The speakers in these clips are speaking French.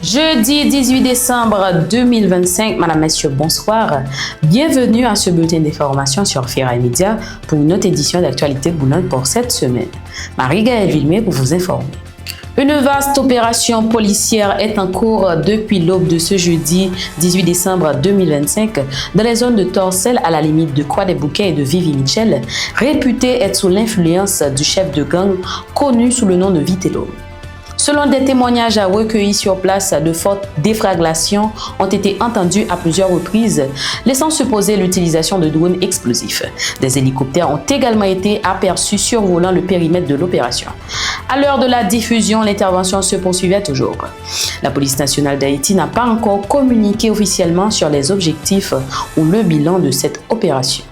Jeudi 18 décembre 2025, Madame, Messieurs, bonsoir. Bienvenue à ce bulletin d'information sur Ferai Media pour une autre édition d'actualité boulante pour cette semaine. Marie-Gaëlle Villemé pour vous informer. Une vaste opération policière est en cours depuis l'aube de ce jeudi 18 décembre 2025 dans les zones de Torcelles à la limite de Croix-des-Bouquets et de Vivi-Michel, réputées être sous l'influence du chef de gang connu sous le nom de Vitello. Selon des témoignages recueillis sur place, de fortes déflagrations ont été entendues à plusieurs reprises, laissant supposer l'utilisation de drones explosifs. Des hélicoptères ont également été aperçus survolant le périmètre de l'opération. À l'heure de la diffusion, l'intervention se poursuivait toujours. La police nationale d'Haïti n'a pas encore communiqué officiellement sur les objectifs ou le bilan de cette opération.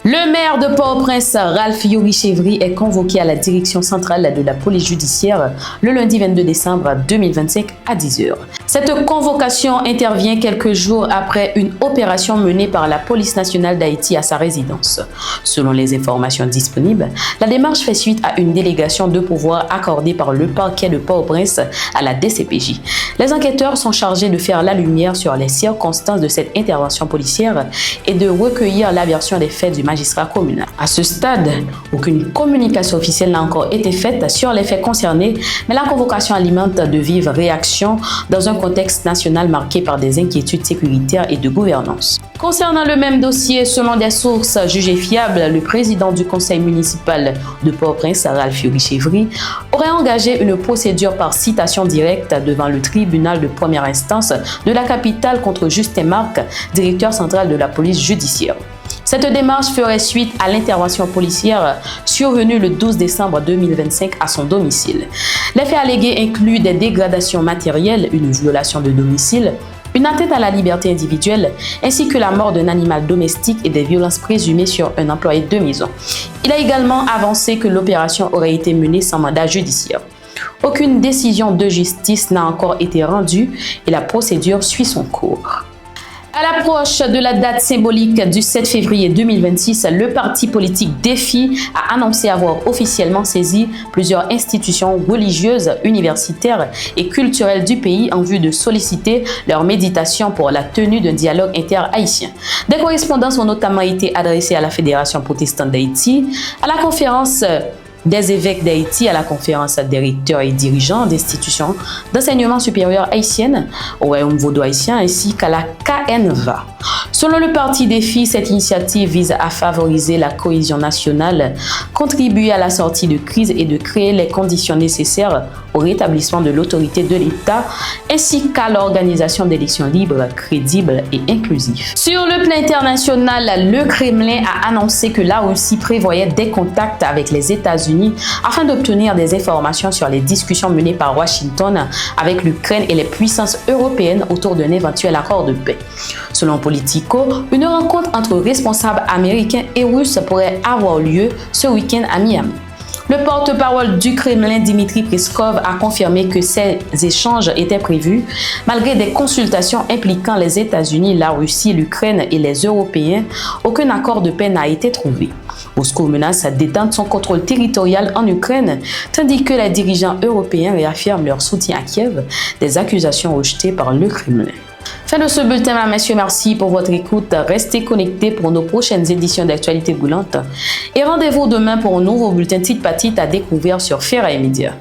Le maire de Port-au-Prince, Ralph Youri-Chevry, est convoqué à la direction centrale de la police judiciaire le lundi 22 décembre 2025 à 10h. Cette convocation intervient quelques jours après une opération menée par la police nationale d'Haïti à sa résidence. Selon les informations disponibles, la démarche fait suite à une délégation de pouvoir accordée par le parquet de Port-au-Prince à la DCPJ. Les enquêteurs sont chargés de faire la lumière sur les circonstances de cette intervention policière et de recueillir la version des faits du magistrat communal. À ce stade, aucune communication officielle n'a encore été faite sur les faits concernés, mais la convocation alimente de vives réactions dans un contexte national marqué par des inquiétudes sécuritaires et de gouvernance. Concernant le même dossier, selon des sources jugées fiables, le président du conseil municipal de Port-au-Prince, Ralph Youri-Chevry, aurait engagé une procédure par citation directe devant le tribunal de première instance de la capitale contre Justin Marc, directeur central de la police judiciaire. Cette démarche ferait suite à l'intervention policière survenue le 12 décembre 2025 à son domicile. Les faits allégués incluent des dégradations matérielles, une violation de domicile, une atteinte à la liberté individuelle, ainsi que la mort d'un animal domestique et des violences présumées sur un employé de maison. Il a également avancé que l'opération aurait été menée sans mandat judiciaire. Aucune décision de justice n'a encore été rendue et la procédure suit son cours. À l'approche de la date symbolique du 7 février 2026, le parti politique Défi a annoncé avoir officiellement saisi plusieurs institutions religieuses, universitaires et culturelles du pays en vue de solliciter leur médiation pour la tenue d'un dialogue inter-haïtien. Des correspondances ont notamment été adressées à la Fédération protestante d'Haïti, à la conférence des évêques d'Haïti, à la conférence des recteurs et dirigeants d'institutions d'enseignement supérieur haïtiennes, au Royaume vaudois-haïtien ainsi qu'à la KNVA. Selon le parti Défi, cette initiative vise à favoriser la cohésion nationale, contribuer à la sortie de crise et de créer les conditions nécessaires au rétablissement de l'autorité de l'État ainsi qu'à l'organisation d'élections libres, crédibles et inclusives. Sur le plan international, le Kremlin a annoncé que la Russie prévoyait des contacts avec les États-Unis afin d'obtenir des informations sur les discussions menées par Washington avec l'Ukraine et les puissances européennes autour d'un éventuel accord de paix. Selon Politico, une rencontre entre responsables américains et russes pourrait avoir lieu ce week-end à Miami. Le porte-parole du Kremlin, Dmitri Peskov, a confirmé que ces échanges étaient prévus malgré des consultations impliquant les États-Unis, la Russie, l'Ukraine et les Européens. Aucun accord de paix n'a été trouvé. Moscou menace d'étendre son contrôle territorial en Ukraine, tandis que les dirigeants européens réaffirment leur soutien à Kiev, des accusations rejetées par le Kremlin. Fin de ce bulletin, mesdames, messieurs, merci pour votre écoute. Restez connectés pour nos prochaines éditions d'actualité boulante et rendez-vous demain pour un nouveau bulletin titre par titre à découvrir sur Ferai Media.